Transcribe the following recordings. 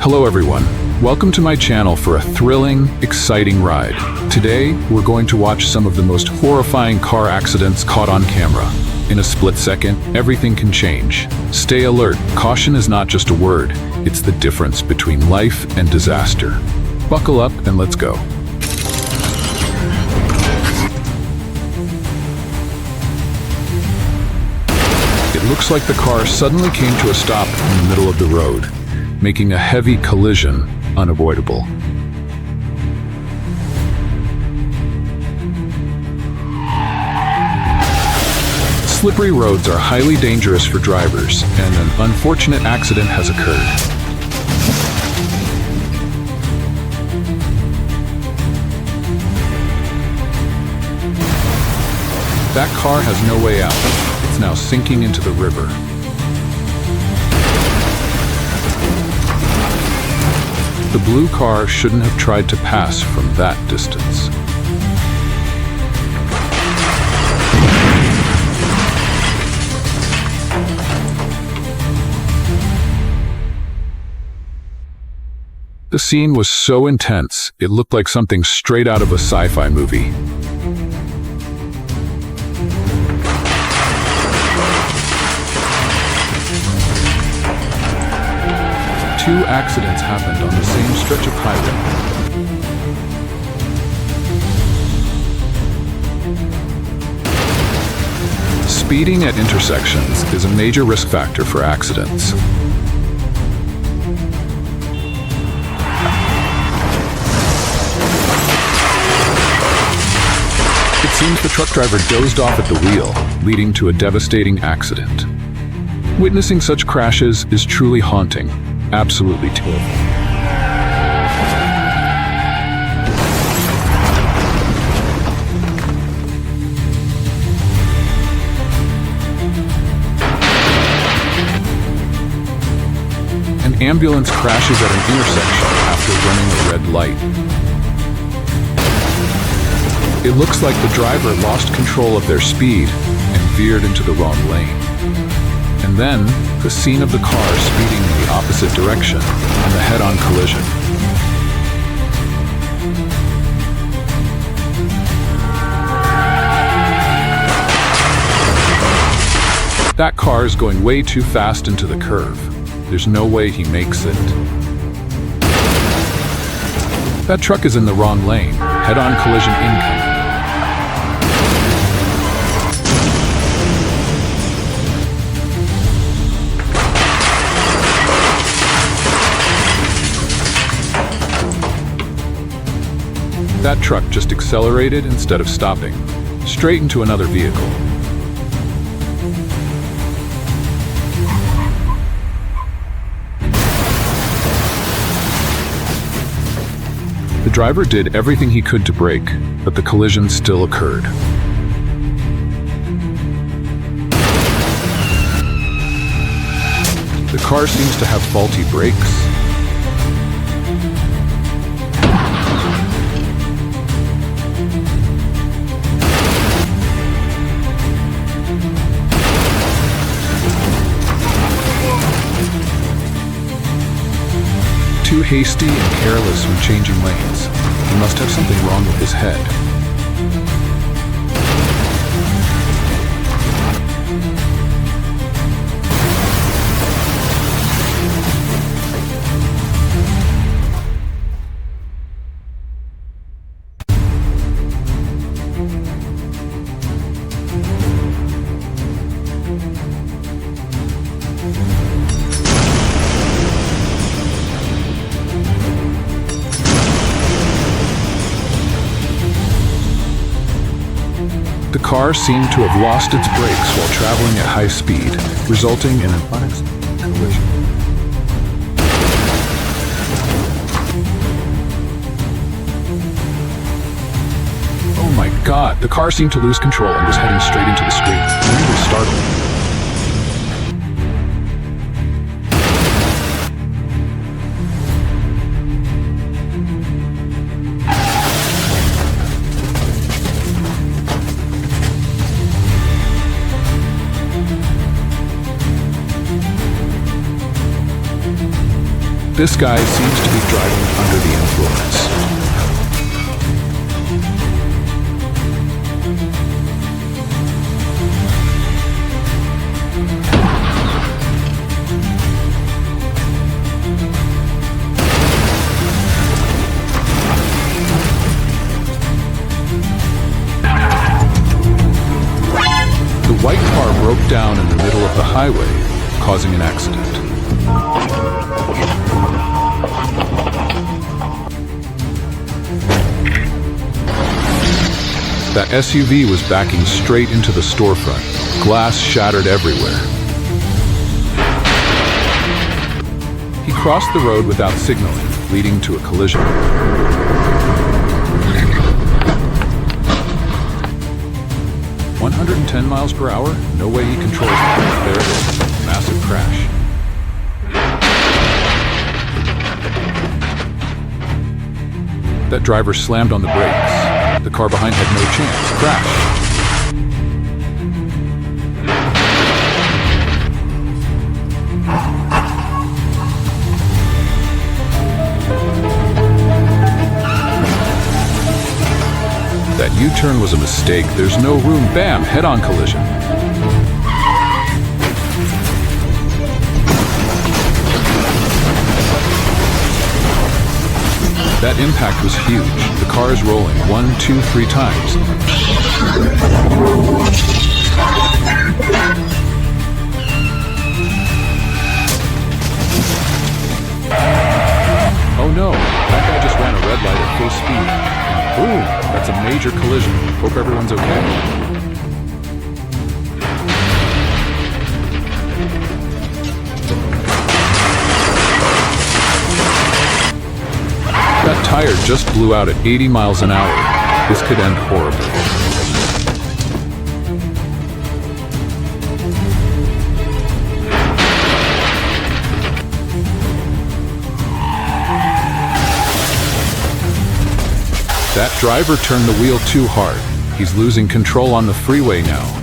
Hello everyone, welcome to my channel for a thrilling, exciting ride. Today, we're going to watch some of the most horrifying car accidents caught on camera. In a split second, everything can change. Stay alert, caution is not just a word, it's the difference between life and disaster. Buckle up and let's go. It looks like the car suddenly came to a stop in the middle of the road, making a heavy collision unavoidable. Slippery roads are highly dangerous for drivers, and an unfortunate accident has occurred. That car has no way out. It's now sinking into the river. The blue car shouldn't have tried to pass from that distance. The scene was so intense, it looked like something straight out of a sci-fi movie. Two accidents happened on the same stretch of highway. Speeding at intersections is a major risk factor for accidents. It seems the truck driver dozed off at the wheel, leading to a devastating accident. Witnessing such crashes is truly haunting. Absolutely terrible. An ambulance crashes at an intersection after running a red light. It looks like the driver lost control of their speed and veered into the wrong lane. And then, the scene of the car speeding in the opposite direction and the head-on collision. That car is going way too fast into the curve. There's no way he makes it. That truck is in the wrong lane. Head-on collision incoming. That truck just accelerated instead of stopping, straight into another vehicle. The driver did everything he could to brake, but the collision still occurred. The car seems to have faulty brakes. Too hasty and careless when changing lanes. He must have something wrong with his head. The car seemed to have lost its brakes while traveling at high speed, resulting in an unexpected collision. Oh my God, the car seemed to lose control and was heading straight into the street. Really startling. This guy seems to be driving under the influence. The white car broke down in the middle of the highway, causing an accident. That SUV was backing straight into the storefront. Glass shattered everywhere. He crossed the road without signaling, leading to a collision. 110 miles per hour? No way he controls it. There it is. Massive crash. That driver slammed on the brakes. The car behind had no chance. Crash. That U-turn was a mistake. There's no room. Bam! Head-on collision. That impact was huge. The car is rolling 1, 2, 3 times. Oh no, that guy just ran a red light at full speed. Boom, that's a major collision. Hope everyone's okay. That tire just blew out at 80 miles an hour. This could end horribly. That driver turned the wheel too hard. He's losing control on the freeway now.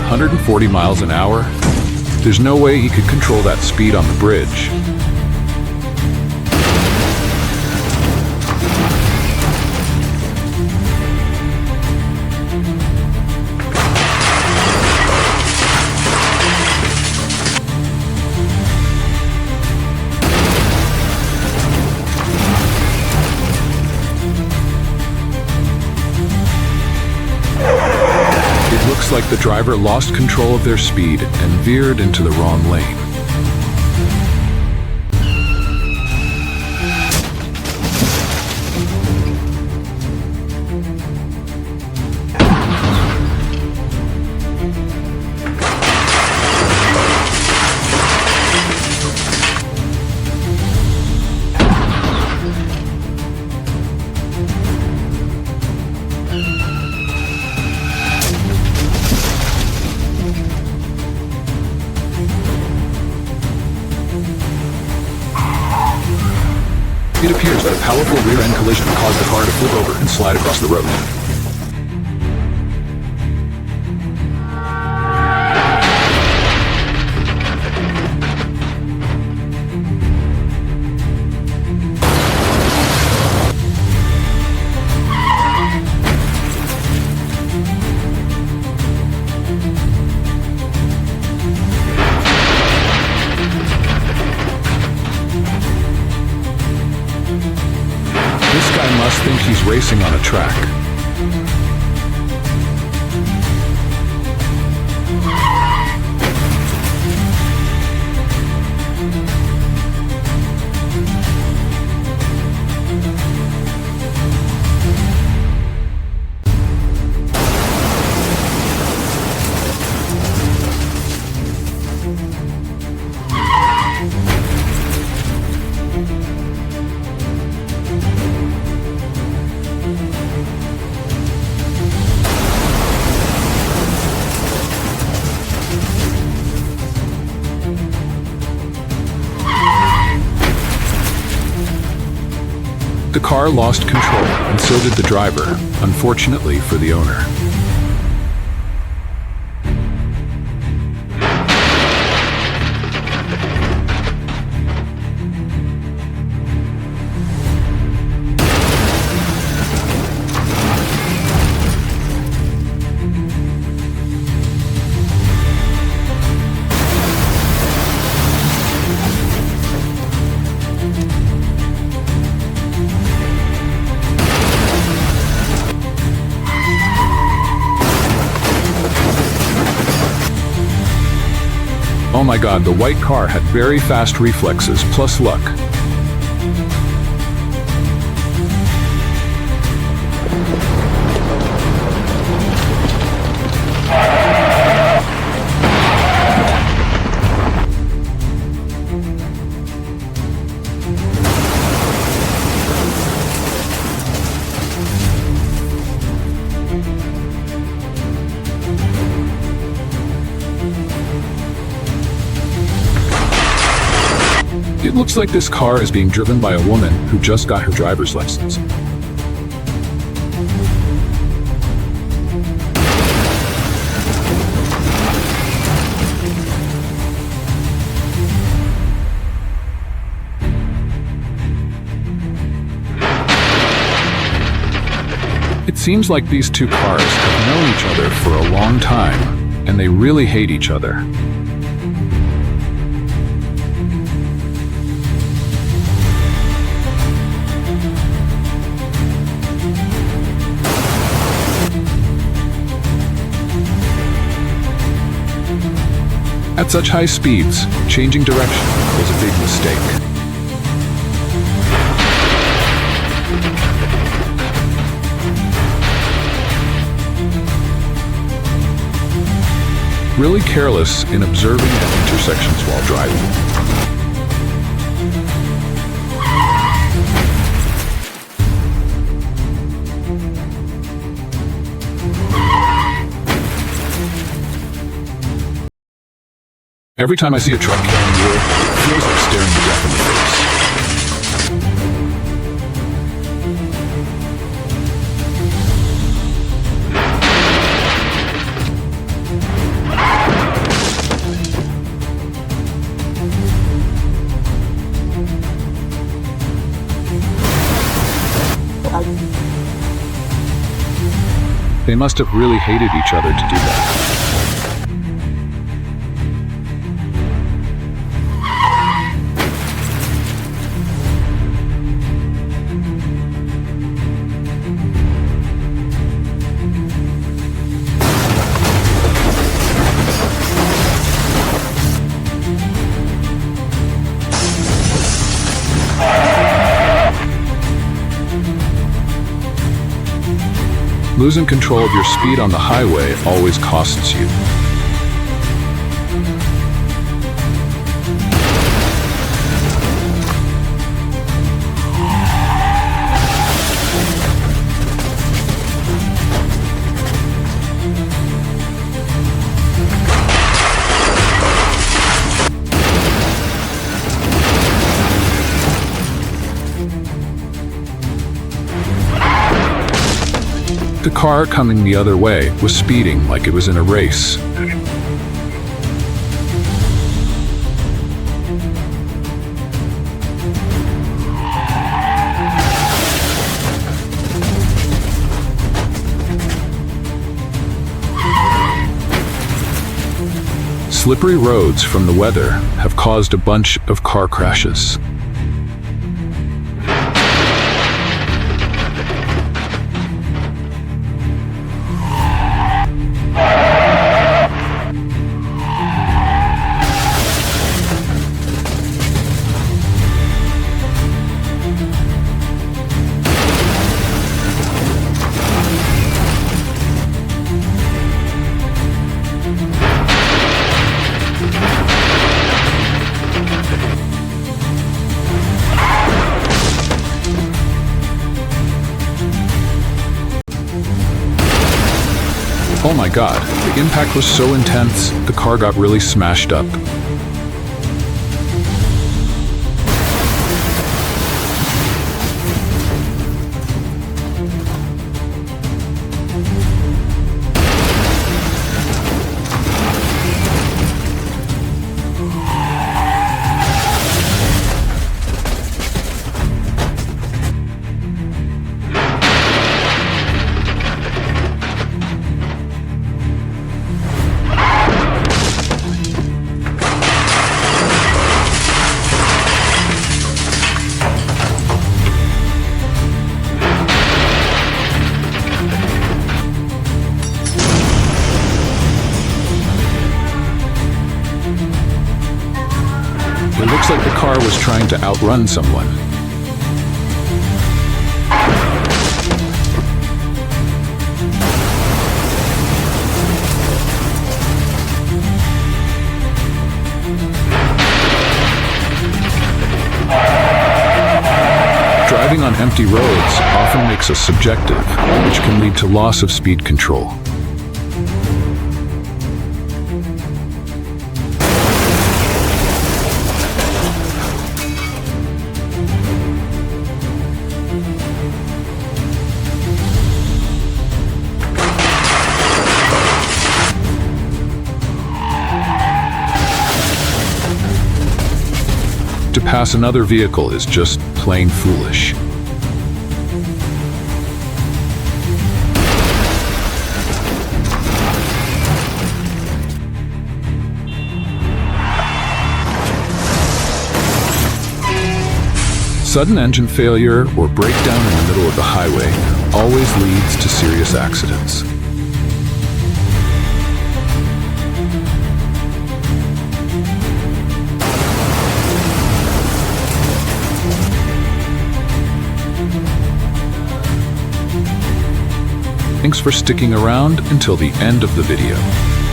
$140 miles an hour? There's no way he could control that speed on the bridge. Looks like the driver lost control of their speed and veered into the wrong lane. It appears that a powerful rear-end collision caused the car to flip over and slide across the road. This guy must think he's racing on a track. car lost control, and so did the driver, unfortunately for the owner. Oh my god, the white car had very fast reflexes, plus luck. It looks like this car is being driven by a woman who just got her driver's license. It seems like these two cars have known each other for a long time, and they really hate each other. At such high speeds, changing direction was a big mistake. Really careless in observing at intersections while driving. Every time I see a truck carrying wood, it feels like staring death in the face. They must have really hated each other to do that. Losing control of your speed on the highway always costs you. The car coming the other way was speeding like it was in a race. Slippery roads from the weather have caused a bunch of car crashes. Oh my god, the impact was so intense, the car got really smashed up. Looks like the car was trying to outrun someone. Driving on empty roads often makes us subjective, which can lead to loss of speed control. To pass another vehicle is just plain foolish. Sudden engine failure or breakdown in the middle of the highway always leads to serious accidents. Thanks for sticking around until the end of the video.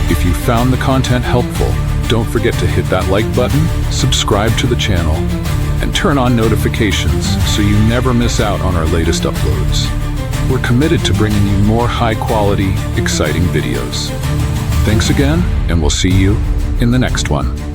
If you found the content helpful, don't forget to hit that like button, subscribe to the channel, and turn on notifications so you never miss out on our latest uploads. We're committed to bringing you more high-quality, exciting videos. Thanks again, and we'll see you in the next one.